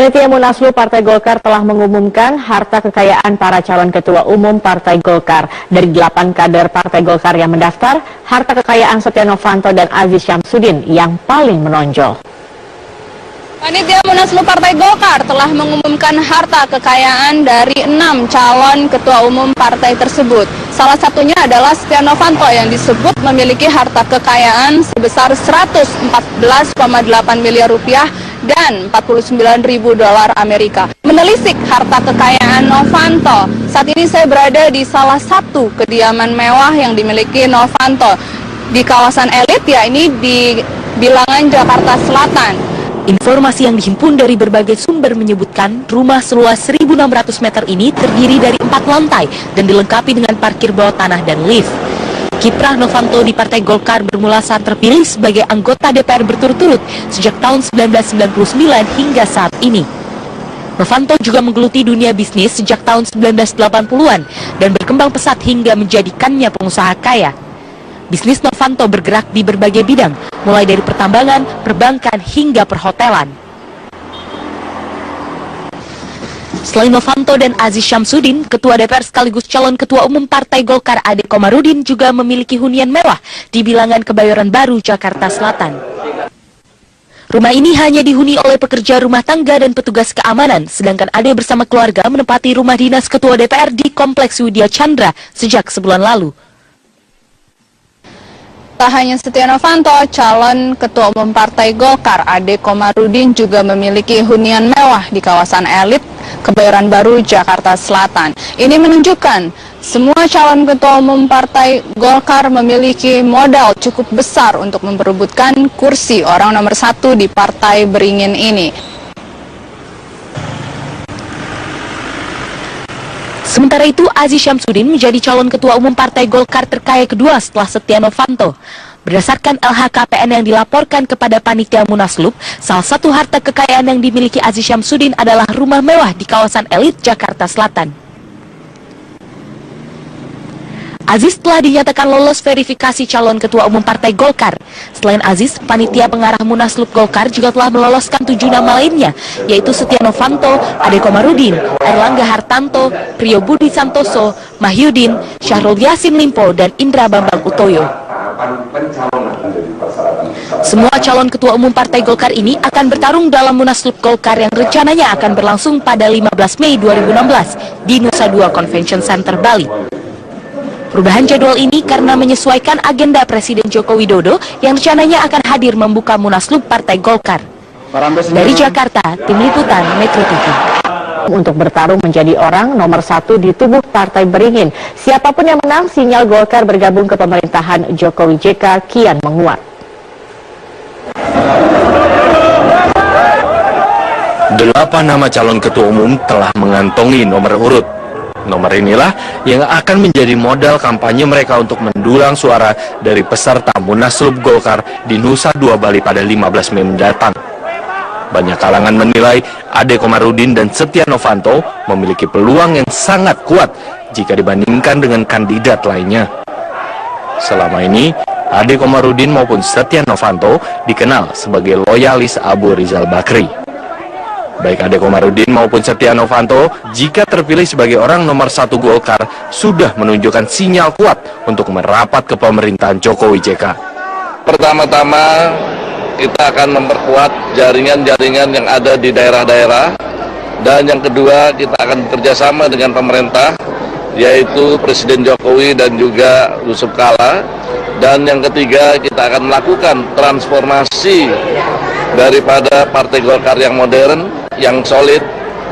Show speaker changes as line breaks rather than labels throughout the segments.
Panitia Munaslup Partai Golkar telah mengumumkan harta kekayaan para calon ketua umum Partai Golkar. Dari 8 kader Partai Golkar yang mendaftar, harta kekayaan Setia Novanto dan Aziz Syamsuddin yang paling menonjol.
Panitia Munaslup Partai Golkar telah mengumumkan harta kekayaan dari 6 calon ketua umum partai tersebut. Salah satunya adalah Setia Novanto yang disebut memiliki harta kekayaan sebesar 114,8 miliar rupiah dan 49.000 dolar Amerika. Menelisik harta kekayaan Novanto, saat ini saya berada di salah satu kediaman mewah yang dimiliki Novanto di kawasan elit, yakni di Bilangan, Jakarta Selatan.
Informasi yang dihimpun dari berbagai sumber menyebutkan rumah seluas 1.600 meter ini terdiri dari 4 lantai dan dilengkapi dengan parkir bawah tanah dan lift. Kiprah Novanto di Partai Golkar bermula saat terpilih sebagai anggota DPR berturut-turut sejak tahun 1999 hingga saat ini. Novanto juga menggeluti dunia bisnis sejak tahun 1980-an dan berkembang pesat hingga menjadikannya pengusaha kaya. Bisnis Novanto bergerak di berbagai bidang, mulai dari pertambangan, perbankan, hingga perhotelan. Selain Novanto dan Aziz Syamsuddin, Ketua DPR sekaligus calon Ketua Umum Partai Golkar Ade Komarudin juga memiliki hunian mewah di Bilangan Kebayoran Baru, Jakarta Selatan. Rumah ini hanya dihuni oleh pekerja rumah tangga dan petugas keamanan, sedangkan Ade bersama keluarga menempati rumah dinas Ketua DPR di Kompleks Widya Chandra sejak sebulan lalu.
Tak hanya Setia Novanto, calon Ketua Umum Partai Golkar Ade Komarudin juga memiliki hunian mewah di kawasan elit Kebayoran Baru, Jakarta Selatan. Ini menunjukkan semua calon Ketua Umum Partai Golkar memiliki modal cukup besar untuk memperebutkan kursi orang nomor 1 di partai beringin ini.
Sementara itu, Aziz Syamsuddin menjadi calon Ketua Umum Partai Golkar terkaya kedua setelah Setia Novanto. Berdasarkan LHKPN yang dilaporkan kepada Panitia Munaslup, salah satu harta kekayaan yang dimiliki Aziz Syamsuddin adalah rumah mewah di kawasan elit Jakarta Selatan. Aziz telah dinyatakan lolos verifikasi calon Ketua Umum Partai Golkar. Selain Aziz, Panitia Pengarah Munaslup Golkar juga telah meloloskan 7 nama lainnya, yaitu Setia Novanto, Ade Komarudin, Erlangga Hartanto, Priyo Budi Santoso, Mahyudin, Syahrul Yassin Limpo, dan Indra Bambang Utoyo. Semua calon Ketua Umum Partai Golkar ini akan bertarung dalam Munaslup Golkar yang rencananya akan berlangsung pada 15 Mei 2016 di Nusa Dua Convention Center, Bali. Perubahan jadwal ini karena menyesuaikan agenda Presiden Joko Widodo yang rencananya akan hadir membuka Munaslup Partai Golkar. Dari Jakarta, Tim Liputan Metro TV.
Untuk bertarung menjadi orang nomor 1 di tubuh Partai Beringin. Siapapun yang menang, sinyal Golkar bergabung ke pemerintahan Jokowi JK kian menguat.
Delapan nama calon ketua umum telah mengantongi nomor urut. Nomor inilah yang akan menjadi modal kampanye mereka untuk mendulang suara dari peserta Munaslup Golkar di Nusa Dua Bali pada 15 Mei mendatang. Banyak kalangan menilai Ade Komarudin dan Setia Novanto memiliki peluang yang sangat kuat jika dibandingkan dengan kandidat lainnya. Selama ini, Ade Komarudin maupun Setia Novanto dikenal sebagai loyalis Abu Rizal Bakri. Baik Ade Komarudin maupun Setia Novanto, jika terpilih sebagai orang nomor 1 Golkar, sudah menunjukkan sinyal kuat untuk merapat ke pemerintahan Jokowi JK.
Pertama-tama, kita akan memperkuat jaringan-jaringan yang ada di daerah-daerah. Dan yang kedua, kita akan bekerjasama dengan pemerintah, yaitu Presiden Jokowi dan juga Yusuf Kala. Dan yang ketiga, kita akan melakukan transformasi daripada Partai Golkar yang modern, yang solid,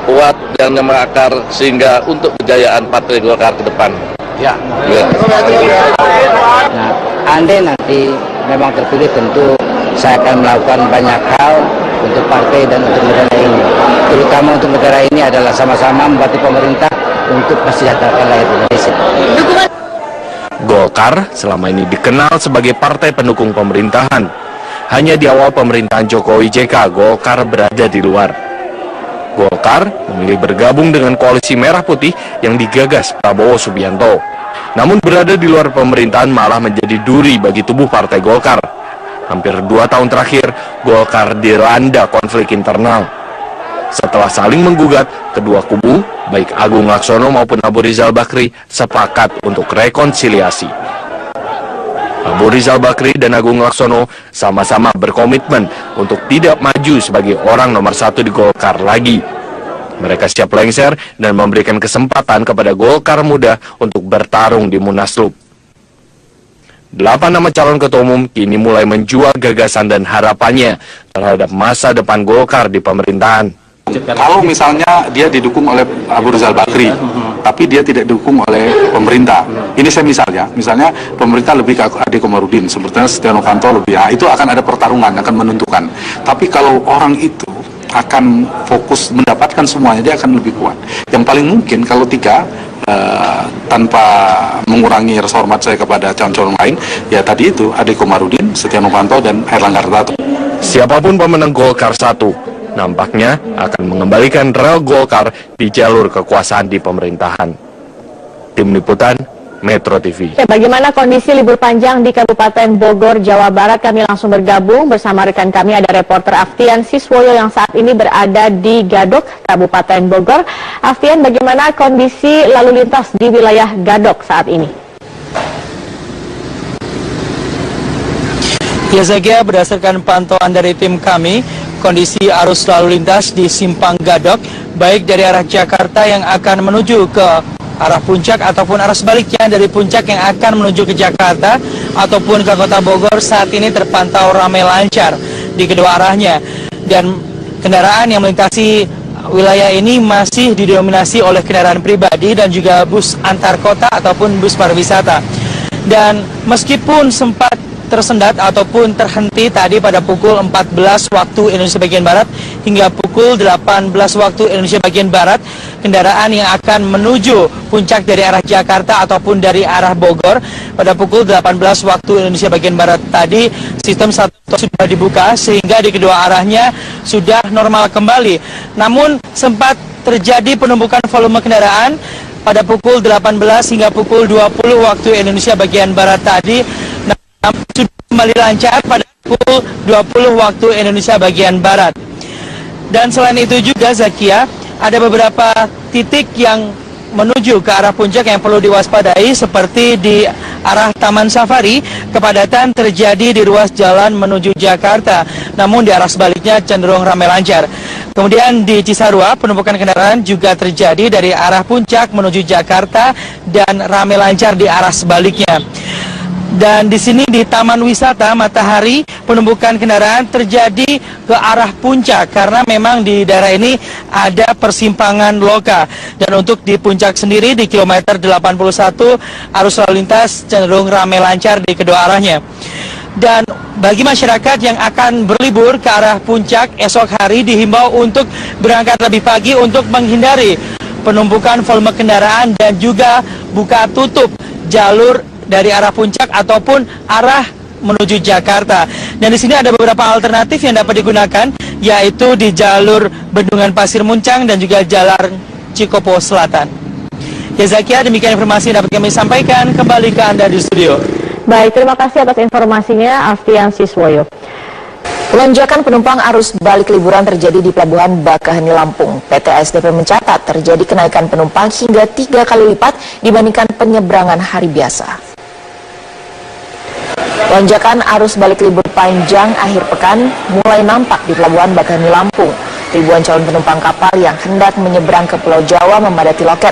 kuat, dan yang mengakar, sehingga untuk kejayaan Partai Golkar ke depan.
Ya. Nah, andai nanti memang terpilih, tentu saya akan melakukan banyak hal untuk partai dan untuk negara ini. Terutama untuk negara ini adalah sama-sama membantu pemerintah untuk mensejahterakan rakyat Indonesia.
Golkar selama ini dikenal sebagai partai pendukung pemerintahan. Hanya di awal pemerintahan Jokowi JK, Golkar berada di luar. Golkar memilih bergabung dengan koalisi Merah Putih yang digagas Prabowo Subianto. Namun berada di luar pemerintahan malah menjadi duri bagi tubuh Partai Golkar. Hampir 2 tahun terakhir, Golkar dilanda konflik internal. Setelah saling menggugat, kedua kubu, baik Agung Laksono maupun Abu Rizal Bakri, sepakat untuk rekonsiliasi. Abu Rizal Bakri dan Agung Laksono sama-sama berkomitmen untuk tidak maju sebagai orang nomor 1 di Golkar lagi. Mereka siap lengser dan memberikan kesempatan kepada Golkar Muda untuk bertarung di Munaslup. 8 nama calon ketua umum kini mulai menjual gagasan dan harapannya terhadap masa depan Golkar di pemerintahan.
Kalau misalnya dia didukung oleh Abu Rizal Bakri, tapi dia tidak didukung oleh pemerintah. Ini saya misalnya pemerintah lebih ke Ade Komarudin, sepertinya Setia Novanto lebih, itu akan ada pertarungan, akan menentukan. Tapi kalau orang itu akan fokus mendapatkan semuanya, dia akan lebih kuat. Yang paling mungkin kalau tiga, tanpa mengurangi rasa hormat saya kepada calon-calon lain, ya tadi itu Ade Komarudin, Setia Novanto, dan Airlangga Hartarto.
Siapapun pemenang Golkar 1, nampaknya akan mengembalikan rel Golkar di jalur kekuasaan di pemerintahan. Tim Liputan, Metro TV.
Bagaimana kondisi libur panjang di Kabupaten Bogor, Jawa Barat? Kami langsung bergabung bersama rekan kami, ada reporter Aftian Siswoyo yang saat ini berada di Gadok, Kabupaten Bogor. Aftian, bagaimana kondisi lalu lintas di wilayah Gadok saat ini?
Ya Zagia, berdasarkan pantauan dari tim kami, kondisi arus lalu lintas di Simpang Gadok, baik dari arah Jakarta yang akan menuju ke arah puncak ataupun arah sebaliknya dari puncak yang akan menuju ke Jakarta ataupun ke kota Bogor, saat ini terpantau ramai lancar di kedua arahnya. Dan kendaraan yang melintasi wilayah ini masih didominasi oleh kendaraan pribadi dan juga bus antar kota ataupun bus pariwisata. Dan meskipun sempat tersendat ataupun terhenti tadi pada pukul 14 waktu Indonesia bagian Barat hingga pukul 18 waktu Indonesia bagian Barat, kendaraan yang akan menuju puncak dari arah Jakarta ataupun dari arah Bogor pada pukul 18 waktu Indonesia bagian Barat tadi, sistem satu sudah dibuka sehingga di kedua arahnya sudah normal kembali. Namun sempat terjadi penumpukan volume kendaraan pada pukul 18 hingga pukul 20 waktu Indonesia bagian Barat tadi, sudah kembali lancar pada pukul 20 waktu Indonesia bagian Barat. Dan selain itu juga Zakia, ada beberapa titik yang menuju ke arah puncak yang perlu diwaspadai, seperti di arah Taman Safari, kepadatan terjadi di ruas jalan menuju Jakarta, namun di arah sebaliknya cenderung ramai lancar. Kemudian di Cisarua, penumpukan kendaraan juga terjadi dari arah puncak menuju Jakarta dan ramai lancar di arah sebaliknya. Dan di sini di Taman Wisata Matahari, penumpukan kendaraan terjadi ke arah puncak karena memang di daerah ini ada persimpangan loka. Dan untuk di puncak sendiri di kilometer 81, arus lalu lintas cenderung ramai lancar di kedua arahnya. Dan bagi masyarakat yang akan berlibur ke arah puncak esok hari dihimbau untuk berangkat lebih pagi untuk menghindari penumpukan volume kendaraan dan juga buka tutup jalur dari arah puncak ataupun arah menuju Jakarta. Dan di sini ada beberapa alternatif yang dapat digunakan, yaitu di jalur Bendungan Pasir Muncang dan juga Jalan Cikopo Selatan. Ya Zakia, demikian informasi yang dapat kami sampaikan. Kembali ke Anda di studio.
Baik, terima kasih atas informasinya, Aftian Siswoyo.
Lonjakan penumpang arus balik liburan terjadi di Pelabuhan Bakaheni, Lampung. PT ASDP mencatat terjadi kenaikan penumpang hingga 3 kali lipat dibandingkan penyeberangan hari biasa. Lonjakan arus balik libur panjang akhir pekan mulai nampak di Pelabuhan Bakaheni, Lampung. Ribuan calon penumpang kapal yang hendak menyeberang ke Pulau Jawa memadati loket.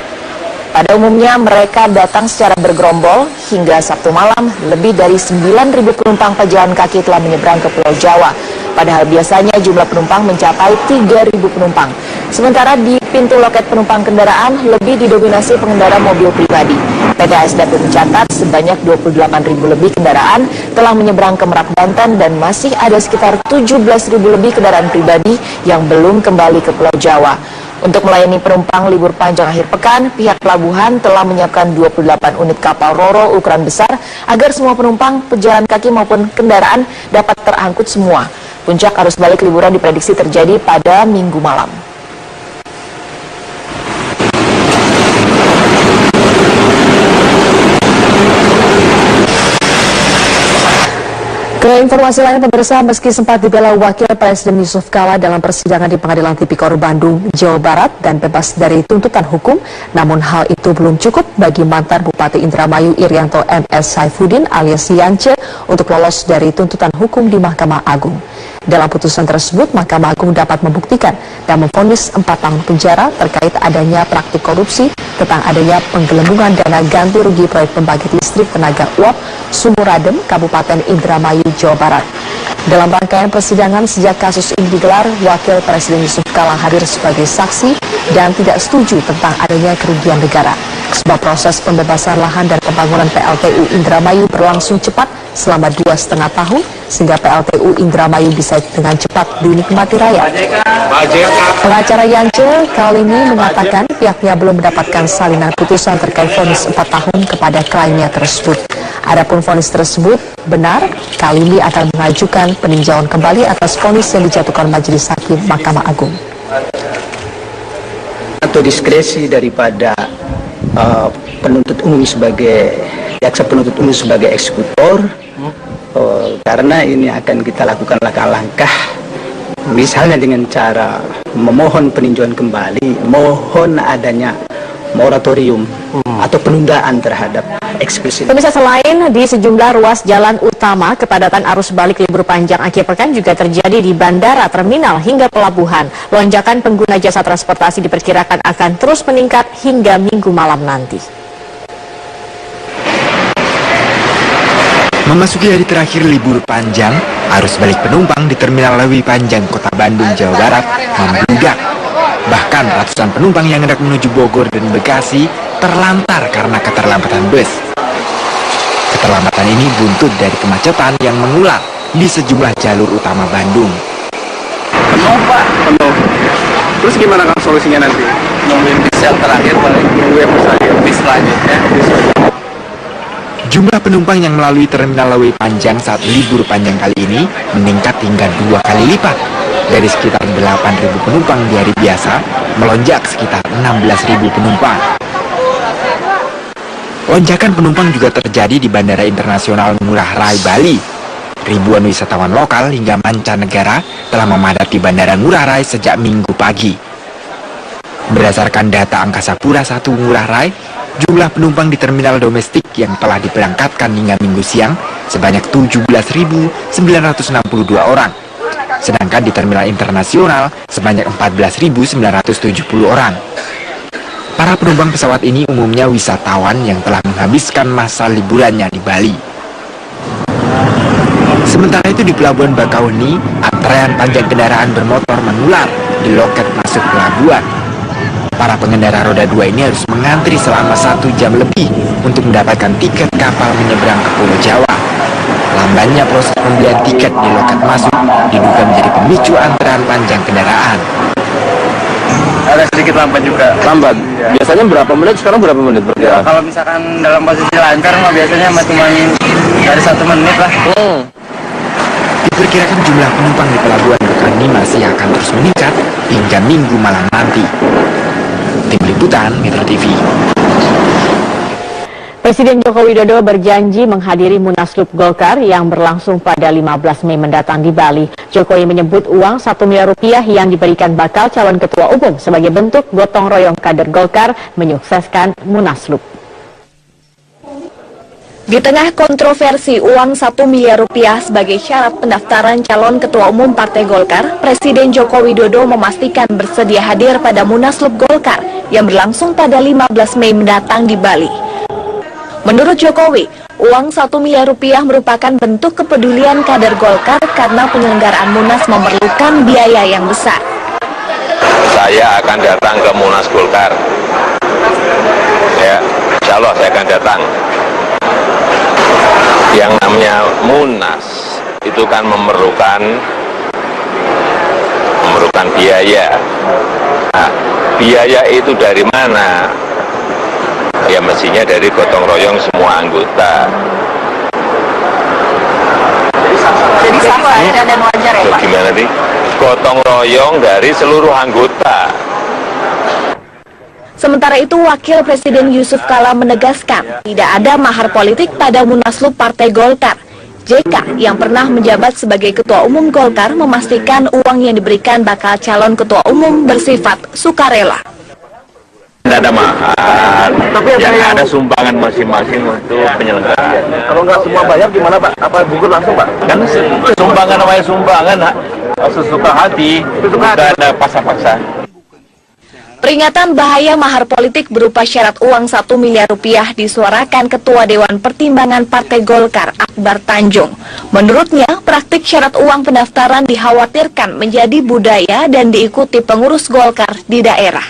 Pada umumnya mereka datang secara bergerombol. Hingga Sabtu malam, lebih dari 9.000 penumpang pejalan kaki telah menyeberang ke Pulau Jawa. Padahal biasanya jumlah penumpang mencapai 3.000 penumpang. Sementara di pintu loket penumpang kendaraan lebih didominasi pengendara mobil pribadi. PT ASDP mencatat sebanyak 28.000 lebih kendaraan telah menyeberang ke Merak, Banten, dan masih ada sekitar 17.000 lebih kendaraan pribadi yang belum kembali ke Pulau Jawa. Untuk melayani penumpang libur panjang akhir pekan, pihak pelabuhan telah menyiapkan 28 unit kapal Roro ukuran besar agar semua penumpang pejalan kaki maupun kendaraan dapat terangkut semua. Puncak arus balik liburan diprediksi terjadi pada Minggu malam. Ke informasi lain, pemirsa, meski sempat dibela Wakil Presiden Yusuf Kala dalam persidangan di Pengadilan Tipikor Bandung, Jawa Barat dan bebas dari tuntutan hukum, namun hal itu belum cukup bagi mantan Bupati Indramayu Irianto MS Saifuddin alias Yance untuk lolos dari tuntutan hukum di Mahkamah Agung. Dalam putusan tersebut, Mahkamah Agung dapat membuktikan dan memvonis 4 tahun penjara terkait adanya praktik korupsi, tentang adanya penggelembungan dana ganti rugi proyek pembangkit listrik tenaga uap Sumuradem, Kabupaten Indramayu, Jawa Barat. Dalam rangkaian persidangan sejak kasus ini digelar, Wakil Presiden Yusuf Kala hadir sebagai saksi dan tidak setuju tentang adanya kerugian negara. Sebab proses pembebasan lahan dan pembangunan PLTU Indramayu berlangsung cepat selama 2,5 tahun, sehingga PLTU Indramayu bisa dengan cepat dinikmati rakyat. Pengacara Yance kali ini mengatakan pihaknya belum mendapatkan salinan putusan terkait vonis 4 tahun kepada kliennya tersebut. Adapun vonis tersebut benar, kali ini akan mengajukan peninjauan kembali atas vonis yang dijatuhkan Majelis Hakim Mahkamah Agung.
Atau diskresi daripada penuntut umum sebagai jaksa penuntut umum sebagai eksekutor, karena ini akan kita lakukan langkah-langkah, misalnya dengan cara memohon peninjauan kembali, mohon adanya moratorium atau penundaan terhadap eksekusi.
Pemirsa, selain di sejumlah ruas jalan utama, kepadatan arus balik libur panjang akhir pekan juga terjadi di bandara, terminal, hingga pelabuhan. Lonjakan pengguna jasa transportasi diperkirakan akan terus meningkat hingga Minggu malam nanti.
Memasuki hari terakhir libur panjang, arus balik penumpang di Terminal Lewi Panjang, Kota Bandung, Jawa Barat membludak. Bahkan ratusan penumpang yang hendak menuju Bogor dan Bekasi terlantar karena keterlambatan bus. Keterlambatan ini buntut dari kemacetan yang mengular di sejumlah jalur utama Bandung.
Penuh, Pak, penuh. Terus gimana kan solusinya nanti? Nungguin bis yang terakhir, nungguin bis selanjutnya.
Jumlah penumpang yang melalui Terminal Lewi Panjang saat libur panjang kali ini meningkat hingga 2 kali lipat. Dari sekitar 8.000 penumpang di hari biasa, melonjak sekitar 16.000 penumpang. Lonjakan penumpang juga terjadi di Bandara Internasional Ngurah Rai, Bali. Ribuan wisatawan lokal hingga mancanegara telah memadati Bandara Ngurah Rai sejak Minggu pagi. Berdasarkan data Angkasa Pura I Ngurah Rai, jumlah penumpang di terminal domestik yang telah diberangkatkan hingga Minggu siang sebanyak 17.962 orang. Sedangkan di terminal internasional sebanyak 14.970 orang. Para penumpang pesawat ini umumnya wisatawan yang telah menghabiskan masa liburannya di Bali. Sementara itu di Pelabuhan Bakauheni, antrean panjang kendaraan bermotor mengular di loket masuk pelabuhan. Para pengendara roda 2 ini harus mengantri selama 1 jam lebih untuk mendapatkan tiket kapal menyeberang ke Pulau Jawa. Lambannya proses pembelian tiket di loket masuk diduga menjadi pemicu antrean panjang kendaraan.
Ada sedikit lambat juga. Lambat? Ya. Biasanya berapa menit, sekarang berapa menit? Ya, kalau misalkan dalam posisi lancar mah biasanya cuma dari 1 menit lah.
Diperkirakan jumlah penumpang di Pelabuhan Bakauheni masih akan terus meningkat hingga Minggu malam nanti. Tim Liputan Metro TV.
Presiden Joko Widodo berjanji menghadiri Munaslup Golkar yang berlangsung pada 15 Mei mendatang di Bali. Jokowi menyebut uang 1 miliar rupiah yang diberikan bakal calon ketua umum sebagai bentuk gotong royong kader Golkar menyukseskan Munaslup.
Di tengah kontroversi uang 1 miliar rupiah sebagai syarat pendaftaran calon ketua umum Partai Golkar, Presiden Joko Widodo memastikan bersedia hadir pada Munaslup Golkar yang berlangsung pada 15 Mei mendatang di Bali. Menurut Jokowi, uang 1 miliar rupiah merupakan bentuk kepedulian kader Golkar karena penyelenggaraan Munas memerlukan biaya yang besar.
Saya akan datang ke Munas Golkar. Ya, insya Allah saya akan datang. Yang namanya Munas itu kan memerlukan biaya. Nah, biaya itu dari mana? Ya mestinya dari gotong royong semua anggota.
Jadi sah dan wajar ya, Pak?
Gimana nih? Gotong royong dari seluruh anggota.
Sementara itu, Wakil Presiden Yusuf Kala menegaskan tidak ada mahar politik pada Munaslup Partai Golkar. JK yang pernah menjabat sebagai Ketua Umum Golkar memastikan uang yang diberikan bakal calon Ketua Umum bersifat sukarela.
Tidak ada mahar, tapi yang ada sumbangan masing-masing untuk penyelenggaraan.
Kalau nggak semua bayar gimana Pak? Apa gugur langsung Pak?
Kan sumbangan namanya sumbangan, sesuka hati, bukan ada paksa-paksa.
Peringatan bahaya mahar politik berupa syarat uang 1 miliar rupiah disuarakan Ketua Dewan Pertimbangan Partai Golkar Akbar Tanjung. Menurutnya, praktik syarat uang pendaftaran dikhawatirkan menjadi budaya dan diikuti pengurus Golkar di daerah.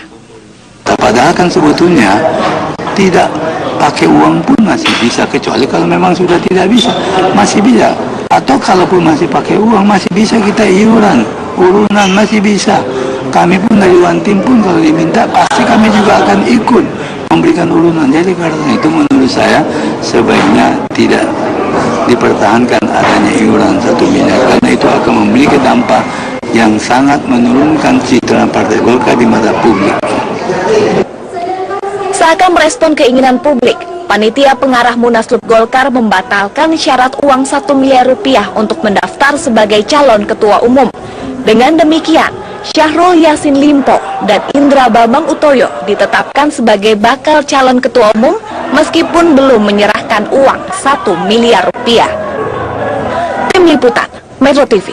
Padahal kan sebetulnya tidak pakai uang pun masih bisa, kecuali kalau memang sudah tidak bisa, masih bisa. Atau kalaupun masih pakai uang, masih bisa kita iuran, urunan masih bisa. Kami pun dari One Team pun kalau diminta, pasti kami juga akan ikut memberikan urunan. Jadi karena itu menurut saya sebaiknya tidak dipertahankan adanya iuran 1 miliar, karena itu akan memiliki dampak yang sangat menurunkan citra Partai Golkar di mata publik.
Seakan merespon keinginan publik, panitia pengarah Munaslup Golkar membatalkan syarat uang 1 miliar rupiah untuk mendaftar sebagai calon ketua umum. Dengan demikian, Syahrul Yassin Limpo dan Indra Bambang Utoyo ditetapkan sebagai bakal calon ketua umum meskipun belum menyerahkan uang 1 miliar rupiah. Tim Liputan, Metro TV.